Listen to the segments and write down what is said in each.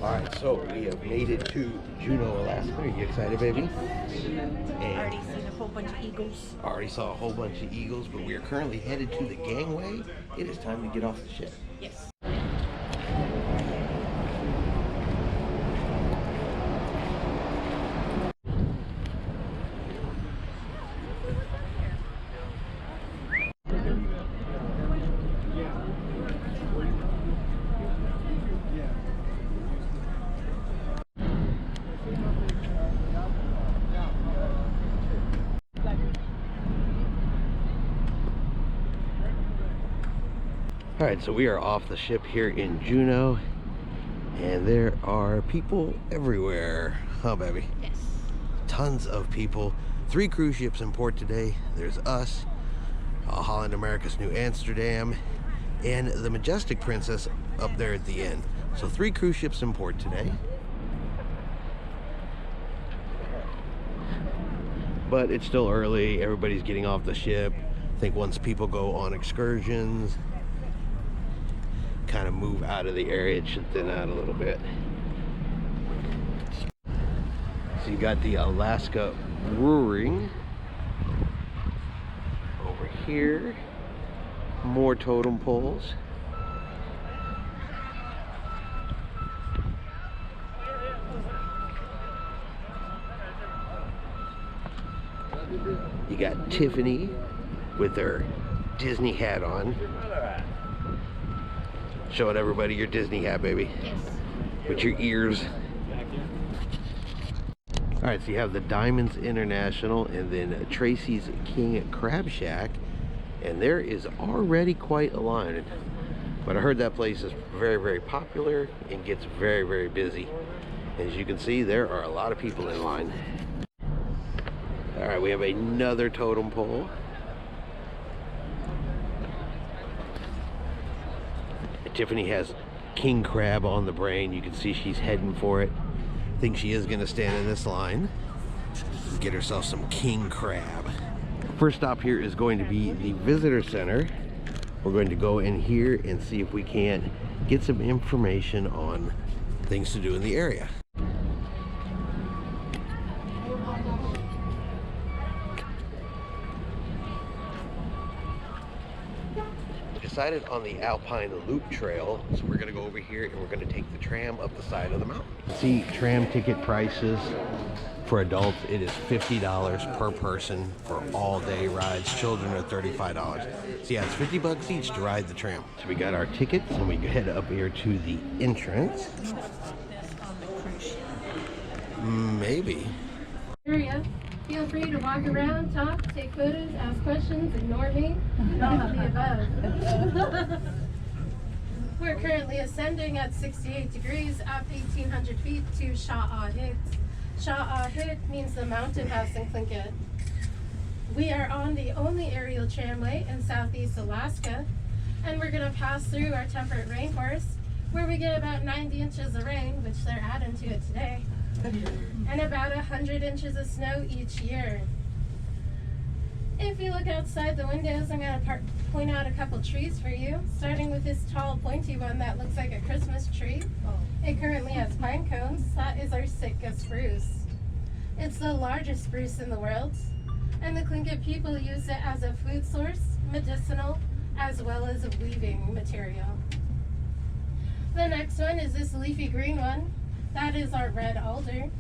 Alright, so we have made it to Juneau, Alaska. Are you excited, baby? Already seen a whole bunch of eagles. Already saw a whole bunch of eagles, but we are currently headed to the gangway. It is time to get off the ship. Yes. Alright, so we are off the ship here in Juneau, and there are people everywhere. Huh, baby? Yes. Tons of people. 3 cruise ships in port today. There's us, Holland America's New Amsterdam, and the Majestic Princess up there at the end. So 3 cruise ships in port today. But it's still early. Everybody's getting off the ship. I think once people go on excursions, kind of move out of the area, it should thin out a little bit. So you got the Alaska Brewing over here, more totem poles. You got Tiffany with her Disney hat on. Showing everybody your Disney hat, baby. Yes. With your ears. Alright, so you have the Diamonds International and then Tracy's King Crab Shack. And there is already quite a line. But I heard that place is very, very popular and gets very, very busy. As you can see, there are a lot of people in line. Alright, we have another totem pole. Tiffany has king crab on the brain. You can see she's heading for it. I think she is going to stand in this line and get herself some king crab. First stop here is going to be the visitor center. We're going to go in here and see if we can't get some information on things to do in the area. Decided on the Alpine Loop Trail, so we're going to go over here and we're going to take the tram up the side of the mountain. See tram ticket prices for adults. It is $50 per person for all day rides. Children are $35. So yeah, it's 50 bucks each to ride the tram. So we got our tickets and we head up here to the entrance. Maybe. Area. Feel free to walk around, talk, take photos, ask questions, ignore me. All of the above. We're currently ascending at 68 degrees up 1,800 feet to Sha'ahit. Sha'ahit means the mountain house in Tlingit. We are on the only aerial tramway in southeast Alaska, and we're going to pass through our temperate rainforest, where we get about 90 inches of rain, which they're adding to it today, and about 100 inches of snow each year. If you look outside the windows, I'm going to point out a couple trees for you, starting with this tall, pointy one that looks like a Christmas tree. It currently has pine cones. That is our Sitka spruce. It's the largest spruce in the world, and the Tlingit people use it as a food source, medicinal, as well as a weaving material. The next one is this leafy green one. That is our red alder.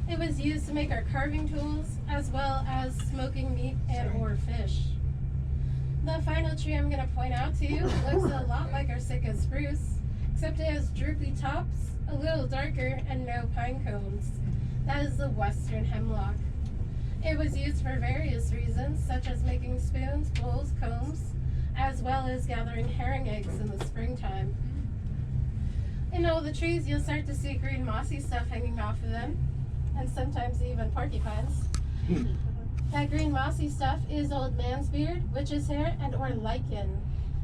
It was used to make our carving tools, as well as smoking meat and or fish. The final tree I'm going to point out to you looks a lot like our Sitka spruce, except it has droopy tops, a little darker, and no pine cones. That is the western hemlock. It was used for various reasons, such as making spoons, bowls, combs, as well as gathering herring eggs in the springtime. In all the trees, you'll start to see green mossy stuff hanging off of them, and sometimes even porcupines. That green mossy stuff is old man's beard, witch's hair, and or lichen.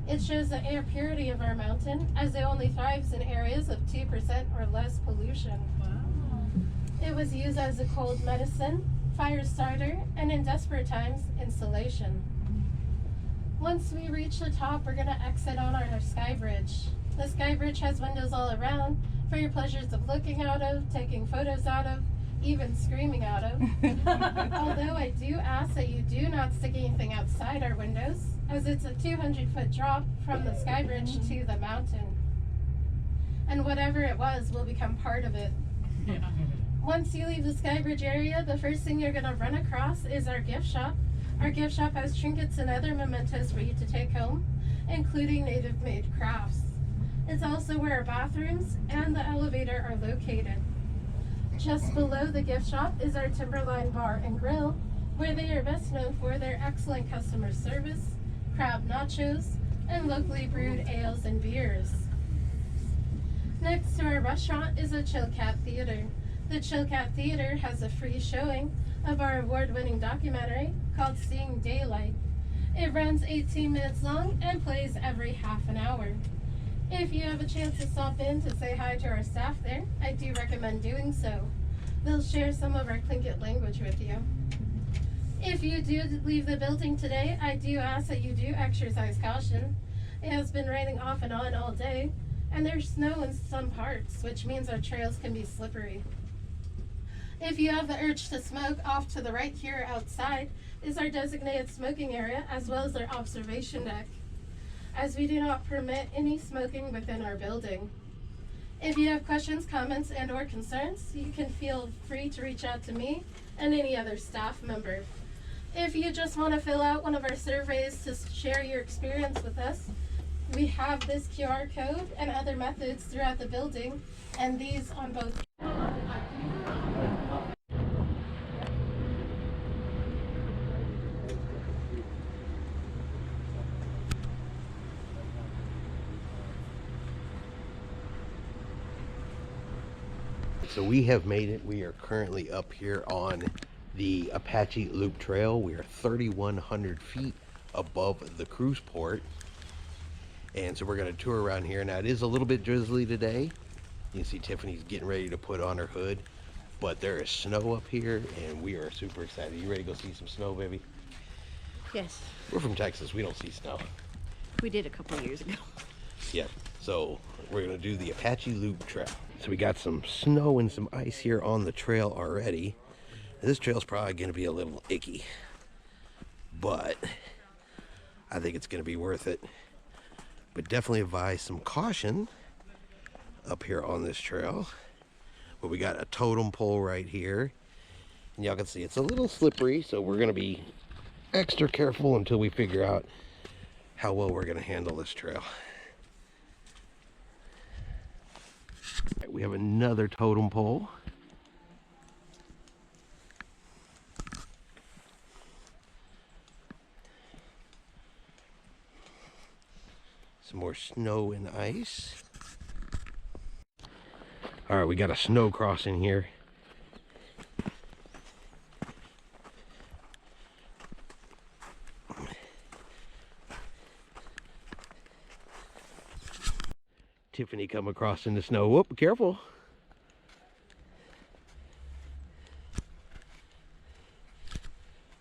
It shows the air purity of our mountain, as it only thrives in areas of 2% or less pollution. Wow. It was used as a cold medicine, fire starter, and in desperate times, insulation. Once we reach the top, we're going to exit on our sky bridge. The sky bridge has windows all around for your pleasures of looking out of, taking photos out of, even screaming out of. Although I do ask that you do not stick anything outside our windows, as it's a 200-foot drop from the sky bridge to the mountain. And whatever it was will become part of it. Yeah. Once you leave the sky bridge area, the first thing you're going to run across is our gift shop. Our gift shop has trinkets and other mementos for you to take home, including native-made crafts. It's also where our bathrooms and the elevator are located. Just below the gift shop is our Timberline Bar and Grill, where they are best known for their excellent customer service, crab nachos, and locally brewed ales and beers. Next to our restaurant is a Chill Cat Theater. The Chill Cat Theater has a free showing of our award-winning documentary called Seeing Daylight. It runs 18 minutes long and plays every half an hour. If you have a chance to stop in to say hi to our staff there, I do recommend doing so. They'll share some of our Tlingit language with you. If you do leave the building today, I do ask that you do exercise caution. It has been raining off and on all day, and there's snow in some parts, which means our trails can be slippery. If you have the urge to smoke, off to the right here outside is our designated smoking area, as well as our observation deck, as we do not permit any smoking within our building. If you have questions, comments, and or concerns, you can feel free to reach out to me and any other staff member. If you just want to fill out one of our surveys to share your experience with us, we have this QR code and other methods throughout the building, and these on both. So we have made it. We are currently up here on the Apache Loop Trail. We are 3,100 feet above the cruise port. And so we're going to tour around here. Now it is a little bit drizzly today. You can see Tiffany's getting ready to put on her hood. But there is snow up here and we are super excited. You ready to go see some snow, baby? Yes, We're from Texas. We don't see snow. we did a couple of years ago. Yeah, so we're gonna do the Apache Loop Trail. So we got some snow and some ice here on the trail already. This trail's probably gonna be a little icky, but I think it's gonna be worth it. But definitely advise some caution up here on this trail. But we got a totem pole right here. And y'all can see it's a little slippery, so we're gonna be extra careful until we figure out how well we're gonna handle this trail. We have another totem pole. Some more snow and ice. All right, we got a snow crossing here. Tiffany come across in the snow. Whoop, careful.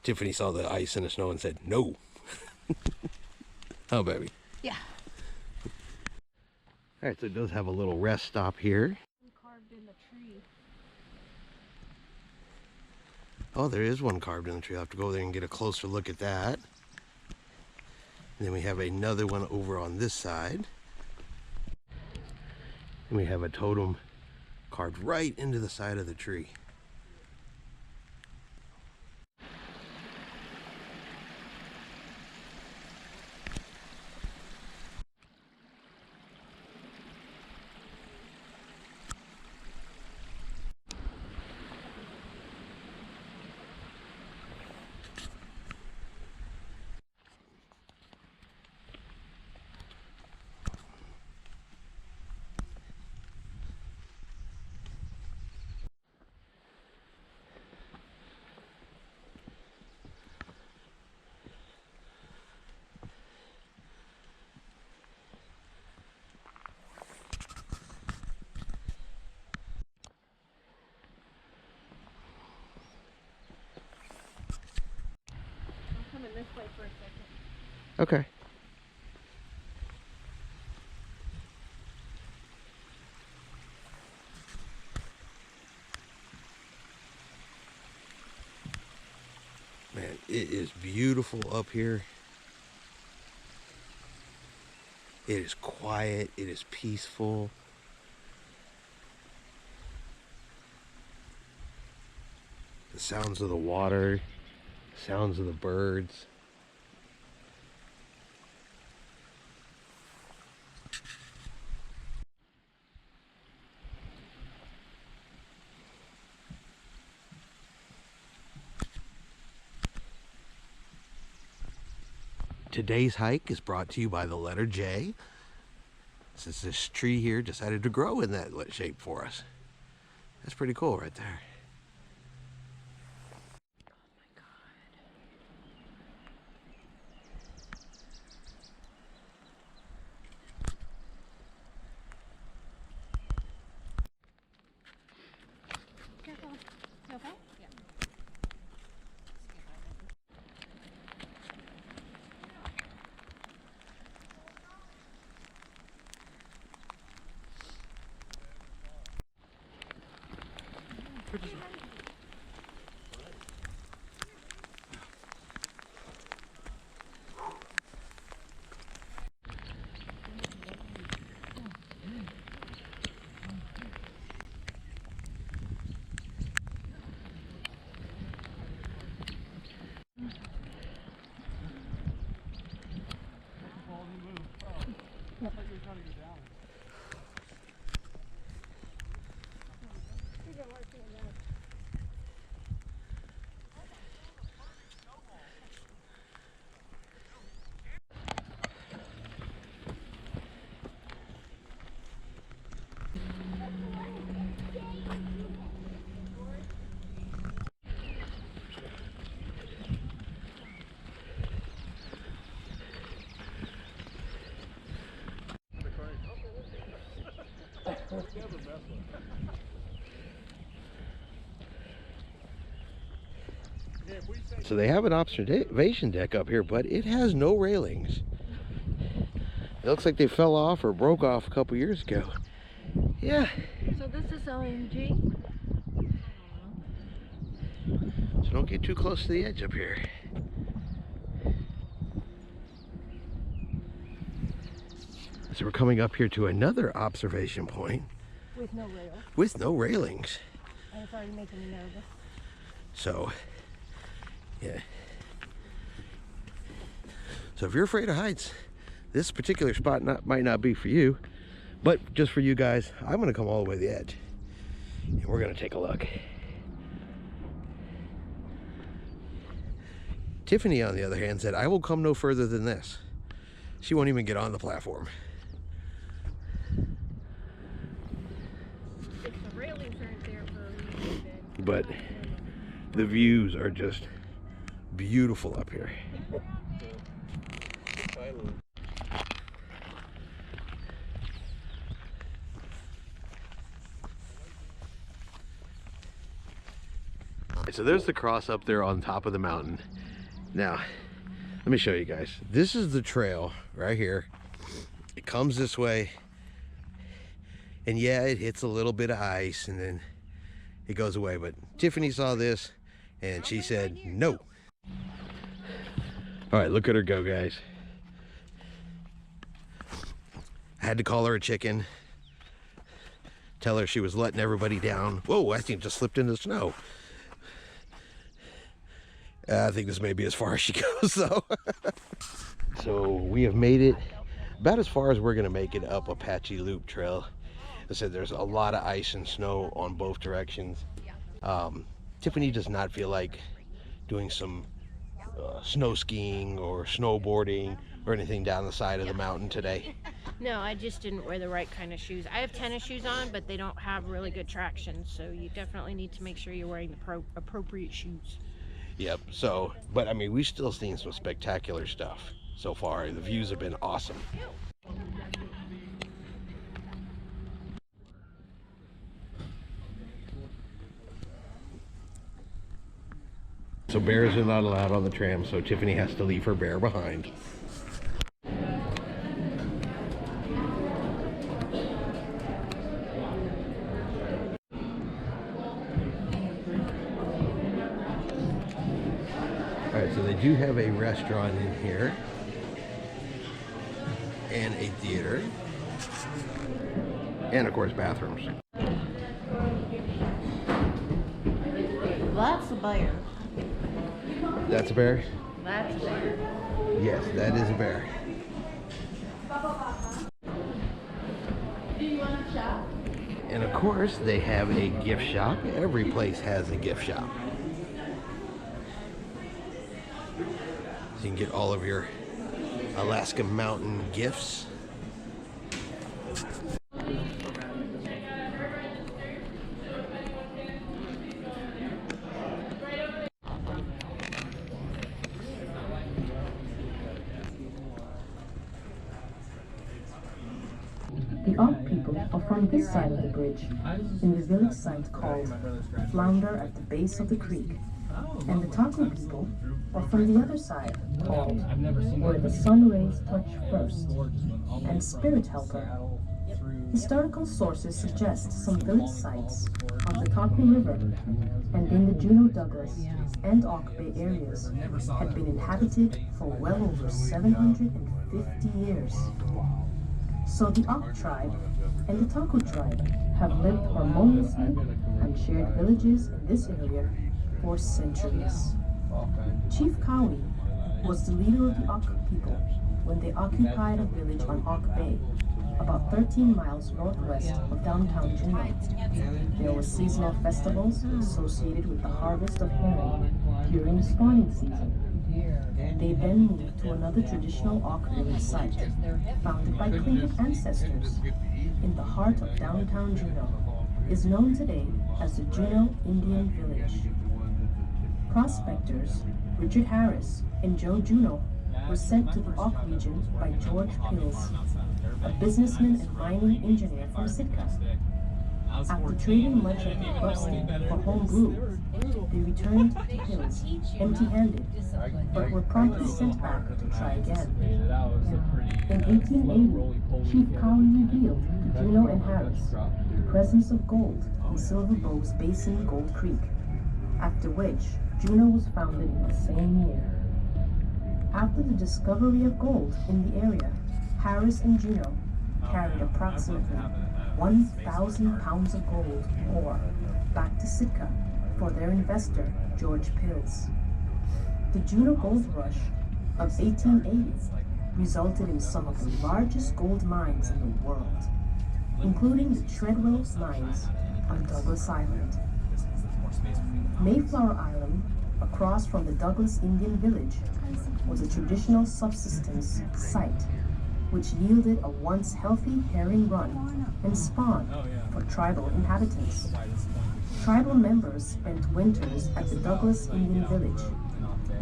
Tiffany saw the ice and the snow and said, no. Oh, baby. Yeah. All right, so it does have a little rest stop here. Carved in the tree. Oh, there is one carved in the tree. I'll have to go there and get a closer look at that. And then we have another one over on this side. And we have a totem carved right into the side of the tree. This way for a second. Okay. It is beautiful up here. It is quiet. It is peaceful. The sounds of the water, sounds of the birds. Today's hike is brought to you by the letter J, since this tree here decided to grow in that shape for us. That's pretty cool right there. Careful. Careful? Yeah. So they have an observation deck up here, but it has no railings. It looks like they fell off or broke off a couple years ago. Yeah. So this is OMG. So don't get too close to the edge up here. So we're coming up here to another observation point. With no rail. With no railings. And it's already making me nervous. So, yeah. So if you're afraid of heights, this particular spot might not be for you. But just for you guys, I'm going to come all the way to the edge. And we're going to take a look. Tiffany, on the other hand, said, I will come no further than this. She won't even get on the platform. If the railings aren't there for a reason, then But the views are just beautiful up here. So there's the cross up there on top of the mountain. Now, let me show you guys. This is the trail right here. It comes this way. And yeah, it hits a little bit of ice and then it goes away. But Tiffany saw this and she said, no. All right, look at her go, guys. I had to call her a chicken. Tell her she was letting everybody down. Whoa, I think just slipped into the snow. I think this may be as far as she goes, though. So we have made it about as far as we're going to make it up Apache Loop Trail. I said there's a lot of ice and snow on both directions. Tiffany does not feel like doing some snow skiing or snowboarding or anything down the side of the mountain today. no, I just didn't wear the right kind of shoes. I have tennis shoes on, but they don't have really good traction, so you definitely need to make sure you're wearing the appropriate shoes. Yep. So, but I mean, we've still seen some spectacular stuff so far. The views have been awesome. So bears are not allowed on the tram, so Tiffany has to leave her bear behind. All Alright, so they do have a restaurant in here. And a theater. And of course bathrooms. That's a bear. That's a bear? That's a bear. Yes, that is a bear. Do you want to shop? And of course, they have a gift shop. Every place has a gift shop. So you can get all of your Alaska Mountain gifts. The Auk people are from this side of the bridge, in the village site called Flounder at the base of the creek, and the Taku people are from the other side, called Where the Sun Rays Touch First, and Spirit Helper. Historical sources suggest some village sites on the Taku River and in the Juneau Douglas and Auk Bay areas had been inhabited for well over 750 years. So the Auk tribe and the Taku tribe have lived harmoniously and shared villages in this area for centuries. Chief Cowie was the leader of the Auk people when they occupied a village on Auk Bay, about 13 miles northwest of downtown Juneau. There were seasonal festivals associated with the harvest of herring during the spawning season. They then moved to another traditional Auk village site, founded by Tlingit ancestors, in the heart of downtown Juneau, is known today as the Juneau Indian Village. Prospectors Richard Harris and Joe Juneau were sent to the Auk region by George Pills, a businessman and mining engineer from Sitka. After trading much of the rusty for home brew, they returned to Pills empty-handed, but were promptly sent back to try again. In 1880, Chief Cowie revealed to Juneau and Harris the presence of gold in Silver Bow's Basin Gold Creek, after which Juneau was founded in the same year. After the discovery of gold in the area, Harris and Juneau carried approximately 1,000 pounds of gold more back to Sitka for their investor, George Pills. The Juneau Gold Rush of 1880 resulted in some of the largest gold mines in the world, including the Treadwell mines on Douglas Island. Mayflower Island, across from the Douglas Indian Village, was a traditional subsistence site which yielded a once healthy herring run and spawn for tribal inhabitants. Tribal members spent winters at the Douglas Indian Village,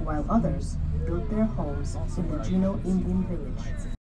while others built their homes in the Juneau Indian Village.